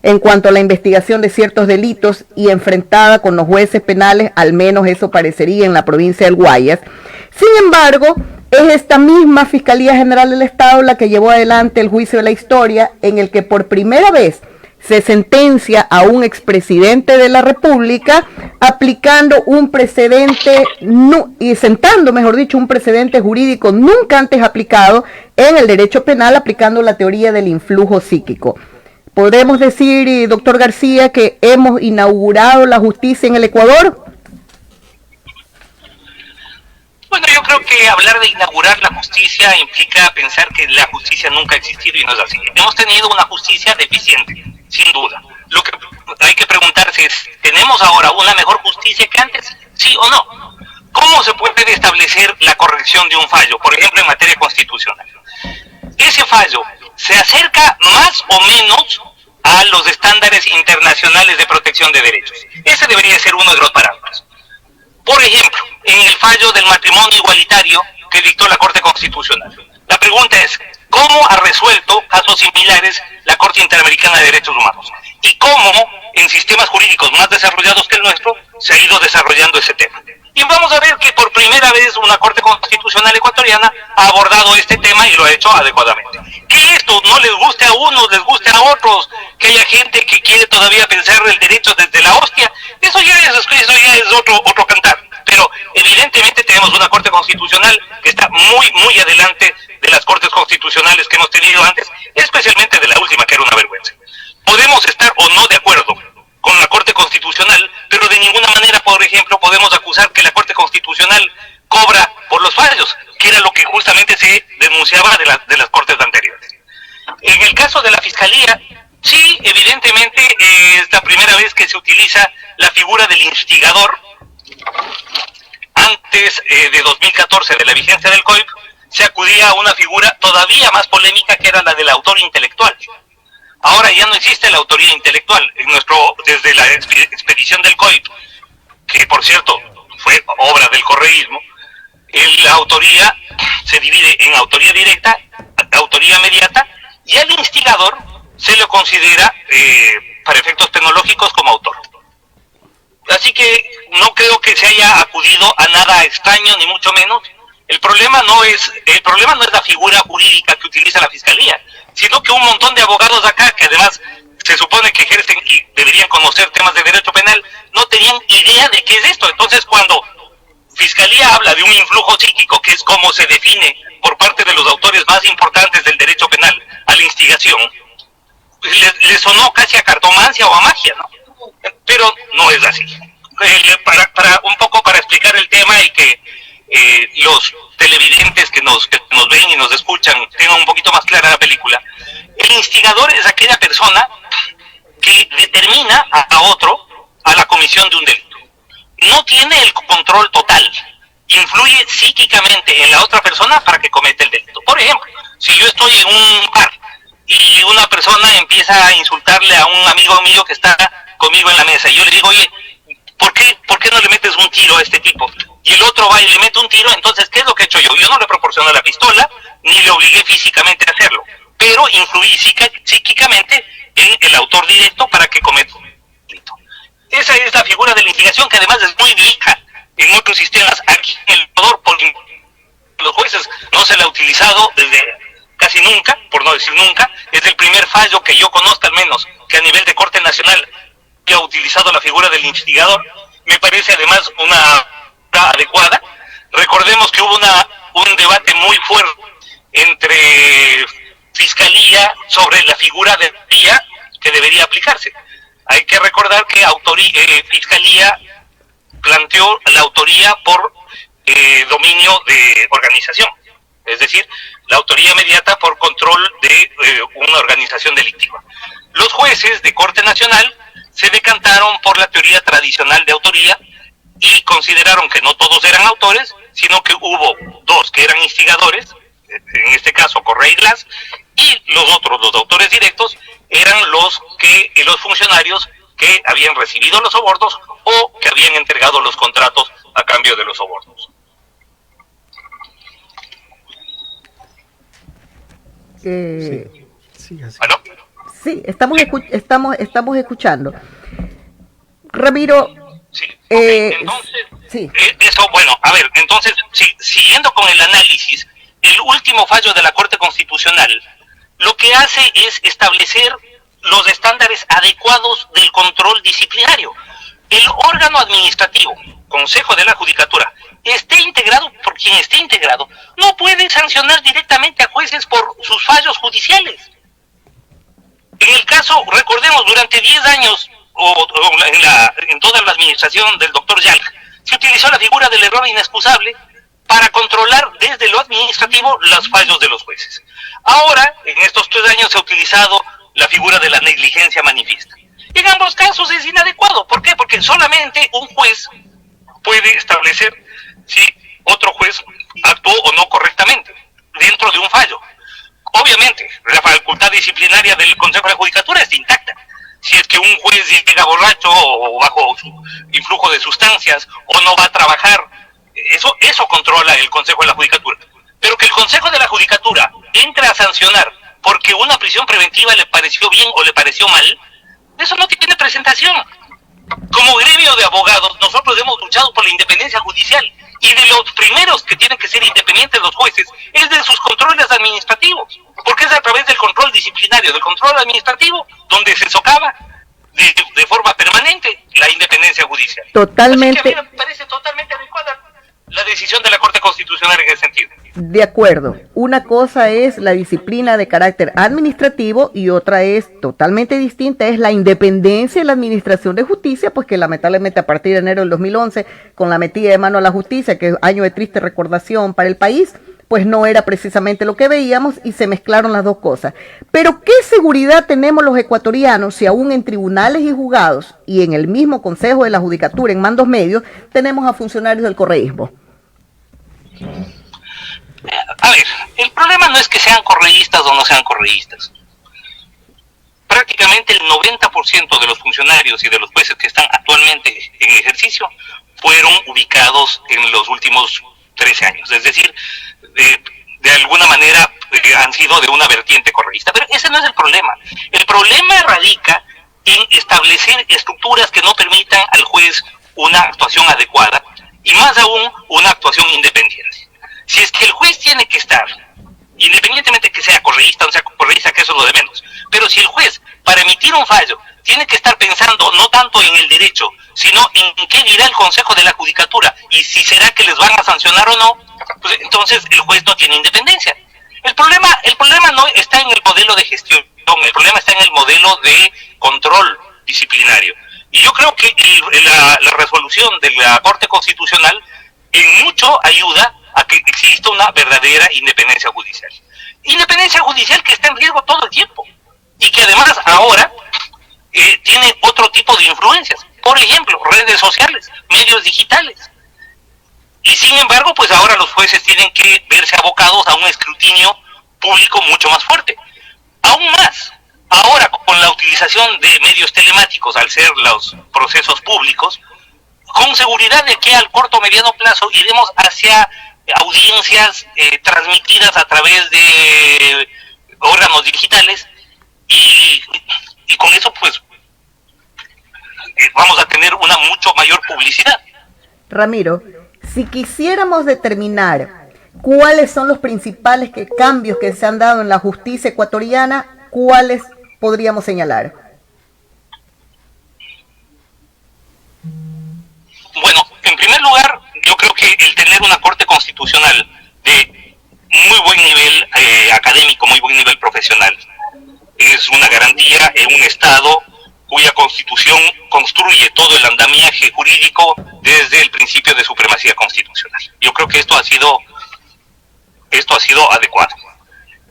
en cuanto a la investigación de ciertos delitos y enfrentada con los jueces penales, al menos eso parecería en la provincia del Guayas. Sin embargo, es esta misma Fiscalía General del Estado la que llevó adelante el juicio de la historia en el que por primera vez se sentencia a un expresidente de la República aplicando un precedente y sentando, mejor dicho, un precedente jurídico nunca antes aplicado en el derecho penal, aplicando la teoría del influjo psíquico. ¿Podemos decir, doctor García, que hemos inaugurado la justicia en el Ecuador? Bueno, yo creo que hablar de inaugurar la justicia implica pensar que la justicia nunca ha existido y no es así. Hemos tenido una justicia deficiente, sin duda. Lo que hay que preguntarse es, ¿tenemos ahora una mejor justicia que antes? ¿Sí o no? ¿Cómo se puede establecer la corrección de un fallo, por ejemplo, en materia constitucional? Ese fallo se acerca más o menos a los estándares internacionales de protección de derechos. Ese debería ser uno de los parámetros. Por ejemplo, en el fallo del matrimonio igualitario que dictó la Corte Constitucional. La pregunta es, ¿cómo ha resuelto casos similares la Corte Interamericana de Derechos Humanos? ¿Y cómo, en sistemas jurídicos más desarrollados que el nuestro, se ha ido desarrollando ese tema? Y vamos a ver que por primera vez una Corte Constitucional ecuatoriana ha abordado este tema y lo ha hecho adecuadamente. Que esto no les guste a unos, les guste a otros, que haya gente que quiere todavía pensar el derecho desde la hostia, eso ya es otro cantar. Pero evidentemente tenemos una Corte Constitucional que está muy adelante de las Cortes Constitucionales que hemos tenido antes, especialmente de la última, que era una vergüenza. Podemos estar o no de acuerdo con la Corte Constitucional, pero de ninguna manera, por ejemplo, podemos acusar que la Corte Constitucional cobra por los fallos, que era lo que justamente se denunciaba de las Cortes anteriores. En el caso de la Fiscalía, sí, evidentemente es la primera vez que se utiliza la figura del instigador. Antes de 2014, de la vigencia del COIP, se acudía a una figura todavía más polémica, que era la del autor intelectual. Ahora ya no existe la autoría intelectual. Desde la expedición del COIP, que por cierto fue obra del correísmo, la autoría se divide en autoría directa, autoría inmediata, y al instigador se le considera para efectos penológicos como autor. Así que no creo que se haya acudido a nada extraño, ni mucho menos. El problema no es la figura jurídica que utiliza la Fiscalía, sino que un montón de abogados acá, que además se supone que ejercen y deberían conocer temas de derecho penal, no tenían idea de qué es esto. Entonces, cuando Fiscalía habla de un influjo psíquico, que es como se define por parte de los autores más importantes del derecho penal a la instigación, le sonó casi a cartomancia o a magia, ¿no? Pero no es así. Para explicar el tema y que los televidentes que nos ven y nos escuchan tengan un poquito más clara la película, el instigador es aquella persona que determina a otro a la comisión de un delito. No tiene el control total, influye psíquicamente en la otra persona para que cometa el delito. Por ejemplo, si yo estoy en un bar y una persona empieza a insultarle a un amigo mío que está conmigo en la mesa, y yo le digo, oye, ¿por qué no le metes un tiro a este tipo? Y el otro va y le mete un tiro. Entonces, ¿qué es lo que he hecho yo? Yo no le proporcioné la pistola, ni le obligué físicamente a hacerlo, pero influí psíquicamente en el autor directo para que cometa un delito. Esa es la figura de la instigación, que además es muy vieja en otros sistemas. Aquí en El Ecuador, por los jueces, no se la ha utilizado desde casi nunca, por no decir nunca. Es el primer fallo que yo conozca, al menos, que a nivel de Corte Nacional ha utilizado la figura del instigador. Me parece además una adecuada. Recordemos que hubo un debate muy fuerte entre Fiscalía sobre la figura de autoría que debería aplicarse. Hay que recordar que Fiscalía planteó la autoría por dominio de organización, es decir, la autoría inmediata por control de una organización delictiva. Los jueces de Corte Nacional se decantaron por la teoría tradicional de autoría y consideraron que no todos eran autores, sino que hubo dos que eran instigadores, en este caso Correa y Glass, y los autores directos, eran los funcionarios que habían recibido los sobornos o que habían entregado los contratos a cambio de los sobornos. ¿Aló? Sí, estamos escuchando. Ramiro. Sí, okay. Entonces, sí. Eso, bueno, a ver, entonces, siguiendo con el análisis, el último fallo de la Corte Constitucional lo que hace es establecer los estándares adecuados del control disciplinario. El órgano administrativo, Consejo de la Judicatura, esté integrado por quien esté integrado, no puede sancionar directamente a jueces por sus fallos judiciales. En el caso, recordemos, durante 10 años, en toda la administración del doctor Yalc, se utilizó la figura del error inexcusable para controlar desde lo administrativo los fallos de los jueces. Ahora, en estos 3 años, se ha utilizado la figura de la negligencia manifiesta. En ambos casos es inadecuado. ¿Por qué? Porque solamente un juez puede establecer si otro juez actuó o no correctamente dentro de un fallo. Obviamente, la facultad disciplinaria del Consejo de la Judicatura está intacta. Si es que un juez llega borracho o bajo influjo de sustancias o no va a trabajar, eso controla el Consejo de la Judicatura. Pero que el Consejo de la Judicatura entre a sancionar porque una prisión preventiva le pareció bien o le pareció mal, eso no tiene presentación. Como gremio de abogados, nosotros hemos luchado por la independencia judicial, y de los primeros que tienen que ser independientes los jueces es de sus controles administrativos, porque es a través del control disciplinario, del control administrativo, donde se socava de forma permanente la independencia judicial. Totalmente. Así que a mí me parece totalmente adecuada la decisión de la Corte Constitucional en ese sentido. De acuerdo. Una cosa es la disciplina de carácter administrativo y otra es totalmente distinta, es la independencia de la administración de justicia, pues que lamentablemente a partir de enero del 2011, con la metida de mano a la justicia, que es año de triste recordación para el país, pues no era precisamente lo que veíamos y se mezclaron las dos cosas. Pero ¿qué seguridad tenemos los ecuatorianos si aún en tribunales y juzgados y en el mismo Consejo de la Judicatura, en mandos medios, tenemos a funcionarios del correísmo? A ver, el problema no es que sean correístas o no sean correístas. Prácticamente el 90% de los funcionarios y de los jueces que están actualmente en ejercicio fueron ubicados en los últimos 13 años. Es decir, de alguna manera han sido de una vertiente correísta. Pero ese no es el problema. El problema radica en establecer estructuras que no permitan al juez una actuación adecuada y más aún una actuación independiente. Si es que el juez tiene que estar, independientemente que sea correísta o no sea correísta, que eso es lo de menos, pero si el juez, para emitir un fallo, tiene que estar pensando no tanto en el derecho, sino en qué dirá el Consejo de la Judicatura y si será que les van a sancionar o no, pues entonces el juez no tiene independencia. El problema no está en el modelo de gestión, el problema está en el modelo de control disciplinario. Y yo creo que la resolución de la Corte Constitucional en mucho ayuda a que exista una verdadera independencia judicial. Independencia judicial que está en riesgo todo el tiempo y que además ahora tiene otro tipo de influencias. Por ejemplo, redes sociales, medios digitales. Y sin embargo, pues ahora los jueces tienen que verse abocados a un escrutinio público mucho más fuerte. Aún más, ahora con la utilización de medios telemáticos, al ser los procesos públicos, con seguridad de que al corto o mediano plazo iremos hacia audiencias transmitidas a través de órganos digitales y con eso pues vamos a tener una mucho mayor publicidad. Ramiro, si quisiéramos determinar cuáles son los principales cambios que se han dado en la justicia ecuatoriana, ¿cuáles podríamos señalar? Bueno, en primer lugar, yo creo que el tener una Corte Constitucional de muy buen nivel académico, muy buen nivel profesional, es una garantía en un Estado cuya Constitución construye todo el andamiaje jurídico desde el principio de supremacía constitucional. Yo creo que esto ha sido adecuado.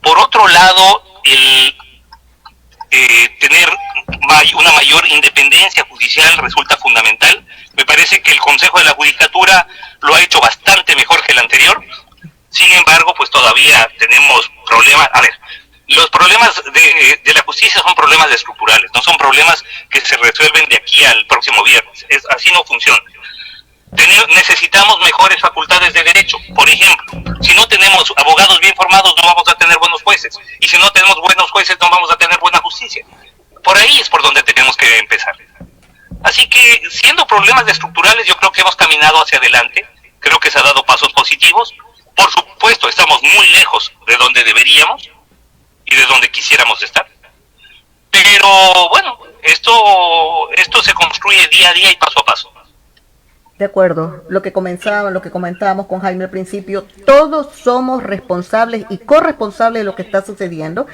Por otro lado, el tener una mayor independencia judicial resulta fundamental. Me parece que el Consejo de la Judicatura lo ha hecho bastante mejor que el anterior. Sin embargo, pues todavía tenemos problemas. A ver, los problemas de la justicia son problemas estructurales, no son problemas que se resuelven de aquí al próximo viernes. Así no funciona. Necesitamos mejores facultades de derecho. Por ejemplo, si no tenemos abogados bien formados, no vamos a tener buenos jueces. Y si no tenemos buenos jueces, no vamos a tener buena justicia. Por ahí es por donde tenemos que empezar. Así que, siendo problemas estructurales, yo creo que hemos caminado hacia adelante. Creo que se han dado pasos positivos. Por supuesto, estamos muy lejos de donde deberíamos y de donde quisiéramos estar. Pero, bueno, esto se construye día a día y paso a paso. De acuerdo, lo que comentábamos con Jaime al principio, todos somos responsables y corresponsables de lo que está sucediendo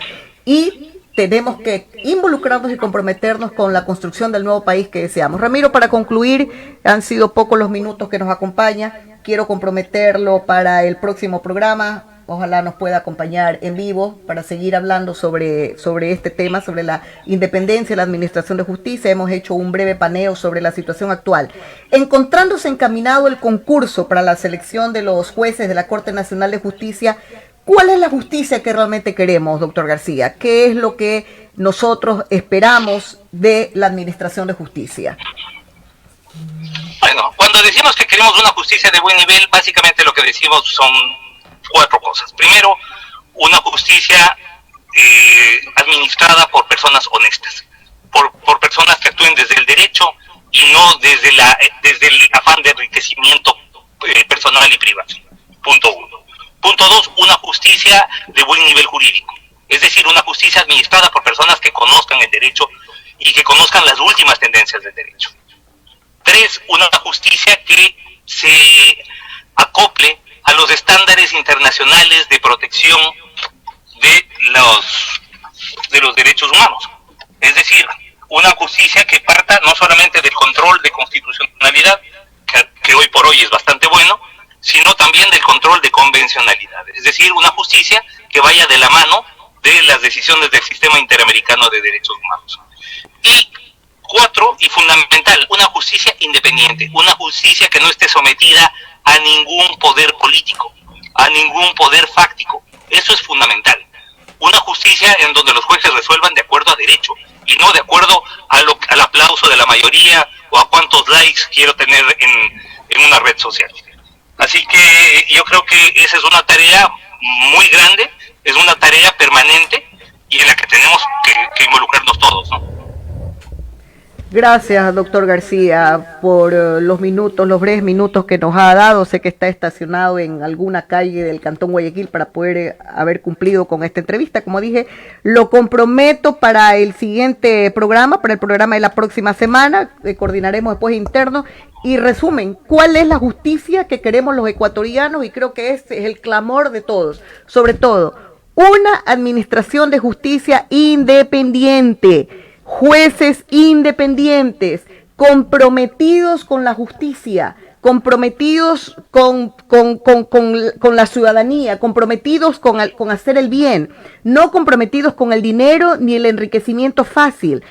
y tenemos que involucrarnos y comprometernos con la construcción del nuevo país que deseamos. Ramiro, para concluir, han sido pocos los minutos que nos acompaña, quiero comprometerlo para el próximo programa. Ojalá nos pueda acompañar en vivo para seguir hablando sobre este tema, sobre la independencia de la Administración de Justicia. Hemos hecho un breve paneo sobre la situación actual. Encontrándose encaminado el concurso para la selección de los jueces de la Corte Nacional de Justicia, ¿cuál es la justicia que realmente queremos, doctor García? ¿Qué es lo que nosotros esperamos de la Administración de Justicia? Bueno, cuando decimos que queremos una justicia de buen nivel, básicamente lo que decimos son 4 cosas. Primero, una justicia administrada por personas honestas, por personas que actúen desde el derecho y no desde el afán de enriquecimiento personal y privado. Punto 1. Punto 2, una justicia de buen nivel jurídico, es decir, una justicia administrada por personas que conozcan el derecho y que conozcan las últimas tendencias del derecho. 3, una justicia que se acople a los estándares internacionales de protección de los derechos humanos. Es decir, una justicia que parta no solamente del control de constitucionalidad, que hoy por hoy es bastante bueno, sino también del control de convencionalidad. Es decir, una justicia que vaya de la mano de las decisiones del Sistema Interamericano de Derechos Humanos. Y 4, y fundamental, una justicia independiente, una justicia que no esté sometida a ningún poder político, a ningún poder fáctico. Eso es fundamental. Una justicia en donde los jueces resuelvan de acuerdo a derecho y no de acuerdo al aplauso de la mayoría o a cuántos likes quiero tener en una red social. Así que yo creo que esa es una tarea muy grande Es una tarea permanente y en la que tenemos que involucrarnos todos, ¿no? Gracias, doctor García, por los breves minutos que nos ha dado. Sé que está estacionado en alguna calle del Cantón Guayaquil para poder haber cumplido con esta entrevista. Como dije, lo comprometo para el siguiente programa, para el programa de la próxima semana. Coordinaremos después interno. Y resumen, ¿cuál es la justicia que queremos los ecuatorianos? Y creo que ese es el clamor de todos. Sobre todo, una administración de justicia independiente. Jueces independientes, comprometidos con la justicia, comprometidos con la ciudadanía, comprometidos con hacer el bien, no comprometidos con el dinero ni el enriquecimiento fácil.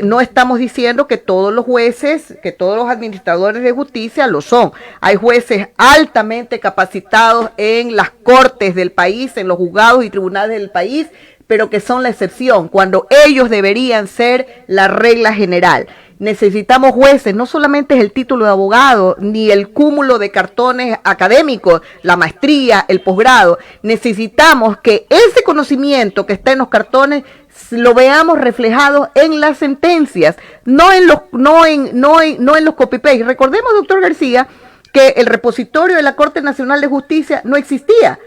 No estamos diciendo que todos los jueces, que todos los administradores de justicia lo son. Hay jueces altamente capacitados en las cortes del país, en los juzgados y tribunales del país, pero que son la excepción, cuando ellos deberían ser la regla general. Necesitamos jueces, no solamente es el título de abogado, ni el cúmulo de cartones académicos, la maestría, el posgrado. Necesitamos que ese conocimiento que está en los cartones lo veamos reflejado en las sentencias, no en los copy-paste. Recordemos, doctor García, que el repositorio de la Corte Nacional de Justicia no existía.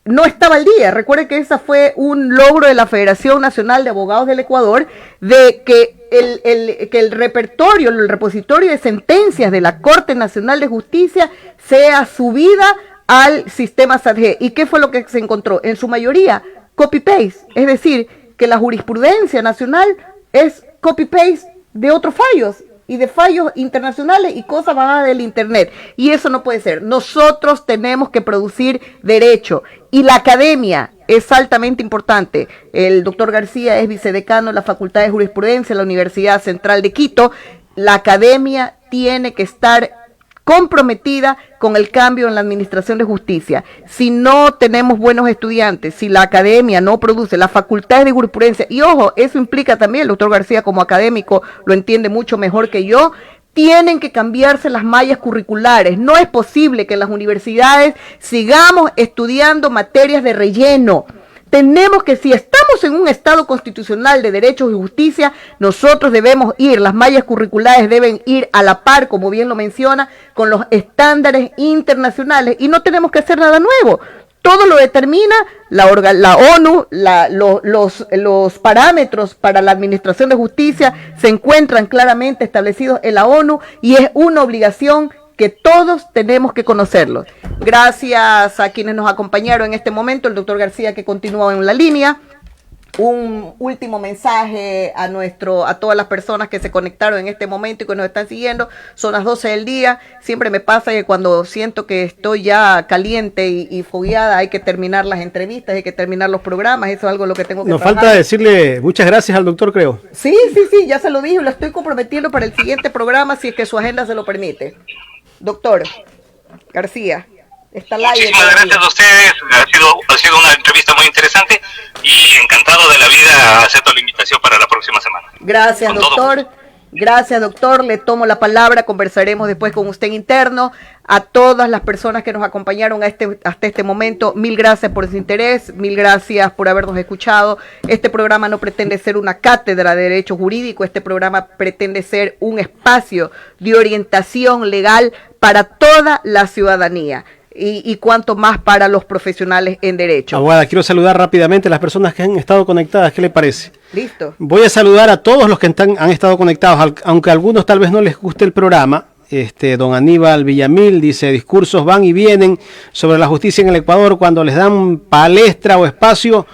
No estaba al día. Recuerde que ese fue un logro de la Federación Nacional de Abogados del Ecuador, de que el repertorio, el repositorio de sentencias de la Corte Nacional de Justicia sea subida al sistema SADG. ¿Y qué fue lo que se encontró? En su mayoría, copy-paste. Es decir, que la jurisprudencia nacional es copy-paste de otros fallos y de fallos internacionales y cosas bajadas del internet, y eso no puede ser. Nosotros tenemos que producir derecho, y la academia es altamente importante. El doctor García es vicedecano de la Facultad de Jurisprudencia de la Universidad Central de Quito. La academia tiene que estar comprometida con el cambio en la administración de justicia. Si no tenemos buenos estudiantes, si la academia no produce las facultades de jurisprudencia, y ojo, eso implica también, el doctor García como académico lo entiende mucho mejor que yo, tienen que cambiarse las mallas curriculares. No es posible que en las universidades sigamos estudiando materias de relleno. Tenemos que, si estamos en un Estado constitucional de derechos y justicia, nosotros debemos las mallas curriculares deben ir a la par, como bien lo menciona, con los estándares internacionales, y no tenemos que hacer nada nuevo. Todo lo determina la ONU, los parámetros para la administración de justicia se encuentran claramente establecidos en la ONU, y es una obligación que todos tenemos que conocerlos. Gracias a quienes nos acompañaron en este momento, el doctor García, que continúa en la línea. Un último mensaje a todas las personas que se conectaron en este momento y que nos están siguiendo. Son las 12 del día. Siempre me pasa que cuando siento que estoy ya caliente y fogueada, hay que terminar las entrevistas, hay que terminar los programas. Eso es algo lo que tengo que Nos trabajar. falta decirle muchas gracias al doctor, creo. Sí, ya se lo dije, lo estoy comprometiendo para el siguiente programa, si es que su agenda se lo permite. Doctor García, está al aire. Muchísimas gracias a ustedes. Ha sido una entrevista muy interesante y encantado de la vida. Acepto la invitación para la próxima semana. Gracias, doctor. Gracias, doctor. Le tomo la palabra. Conversaremos después con usted en interno. A todas las personas que nos acompañaron hasta este momento, mil gracias por su interés, mil gracias por habernos escuchado. Este programa no pretende ser una cátedra de derecho jurídico, este programa pretende ser un espacio de orientación legal para toda la ciudadanía. Y cuanto más para los profesionales en derecho. Abogada, quiero saludar rápidamente a las personas que han estado conectadas. ¿Qué le parece? Listo. Voy a saludar a todos los que han estado conectados, aunque a algunos tal vez no les guste el programa. Don Aníbal Villamil dice: discursos van y vienen sobre la justicia en el Ecuador. Cuando les dan palestra o espacio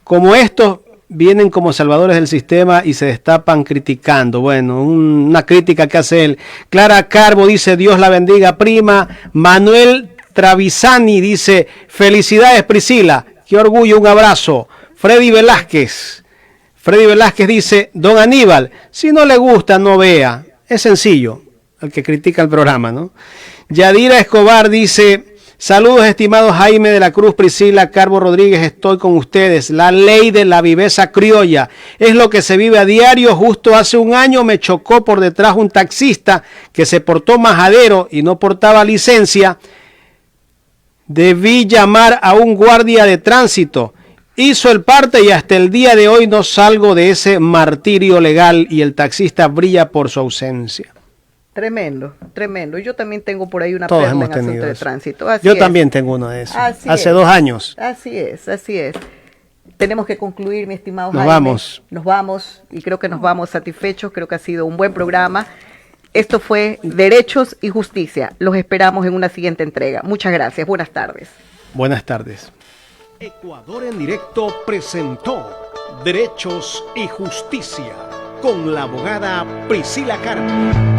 como estos, vienen como salvadores del sistema y se destapan criticando. Bueno, una crítica que hace él. Clara Carbo dice: Dios la bendiga, prima. Manuel Travisani dice: felicidades, Priscila, qué orgullo, un abrazo. Freddy Velázquez dice: don Aníbal, si no le gusta, no vea. Es sencillo, al que critica el programa, ¿no? Yadira Escobar dice: saludos, estimados Jaime de la Cruz, Priscila, Carbo Rodríguez, estoy con ustedes. La ley de la viveza criolla es lo que se vive a diario. Justo hace un año me chocó por detrás un taxista que se portó majadero y no portaba licencia. Debí llamar a un guardia de tránsito hizo el parte y hasta el día de hoy no salgo de ese martirio legal y el taxista brilla por su ausencia. Tremendo, tremendo. Yo también tengo por ahí una Todos perla hemos en asunto tenido de eso. tránsito. Así Yo es. también tengo uno de esos. Así Hace es. 2 años. Así es, así es. Tenemos que concluir, mi estimado Nos Jaime. vamos. Nos vamos y creo que nos vamos satisfechos. Creo que ha sido un buen programa. Esto fue Derechos y Justicia. Los esperamos en una siguiente entrega. Muchas gracias. Buenas tardes. Buenas tardes. Ecuador en directo presentó Derechos y Justicia con la abogada Priscila Carmo.